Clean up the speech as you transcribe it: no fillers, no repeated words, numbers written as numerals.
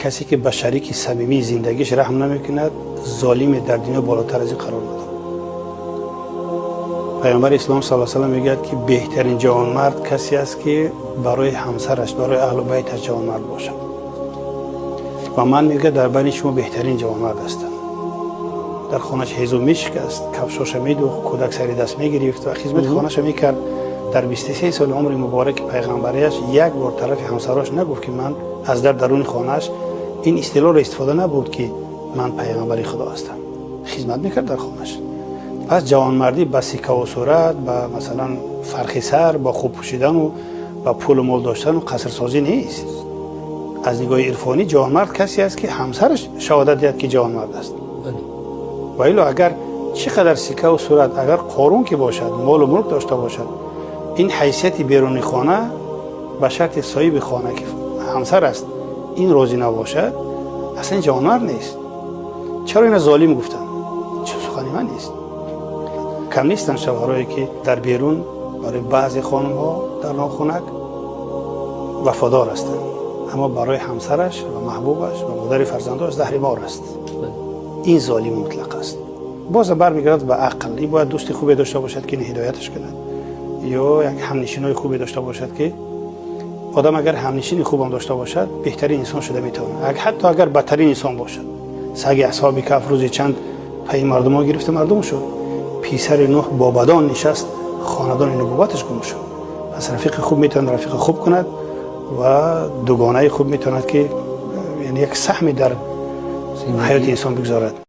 کسی که به شریک صمیمی زندگیش رحم نمیکند ظالم در دنیا بالاتر از این قرار نداره. پیامبر اسلام صلی الله علیه و آله میگه که بهترین جوانمرد کسی است که برای همسرش، برای اهل بیتش جوانمرد باشد. و من میگه در بین شما بهترین جوانمرد هستم. در خانهش هیز و مشک است، کفشاش میدوخت، کودک سری دست میگرفت و خدمت خانهش میکرد. در 23 سال عمر مبارک پیغمبریش یک بار طرف همسراش نگفت که من از درون خانهش این اصطلاح را استفاده نبود که من پیغمبر خدا هستم. خدمت میکرد در خانهش. پس جوانمردی با سیکه و صورت، با مثلا فرخ سر، با خوب پوشیدن و با پول و مال داشتن و قصر سازی نیست. از نگاه عرفانی جوانمرد کسی است که همسرش شهادت دهد که جوانمرد است. و الا اگر چقدر سیکه و صورت، اگر قارون که باشد، مال و ملک داشته باشد، این حیثیت بیرونی خانه به شرط صاحب خانه که همسر است این راضی نباشد، اصلا جوانمرد نیست. چرا اینا ظالم گفتن؟ چه سخنی من نیست. کم نیستن شوهرایی که در بیرون برای بعضی خانم ها در ناخونک وفادار هستند، اما برای همسرش و محبوبش و مادر فرزنداش زهرمار است. این ظالم مطلق است. باز برمیگردد به عقل. این باید دوست خوبی داشته باشد که هدایتش کند، یا یک همنشینای خوبی داشته باشد که آدم اگر همنشین خوبم داشته باشد بهترین انسان شده میتونه، حتی اگر بدترین انسان باشد. سگ اصحاب کهف روزی چند پی مردم ها گرفته مردم شد. پیسر نوح با بدان نشست، خاندان نبوتش گم شد. پس رفیق خوب میتونه رفیق خوب کند و دوگانه خوب میتونه که یعنی یک سهمی در حیات انسان بگذارد.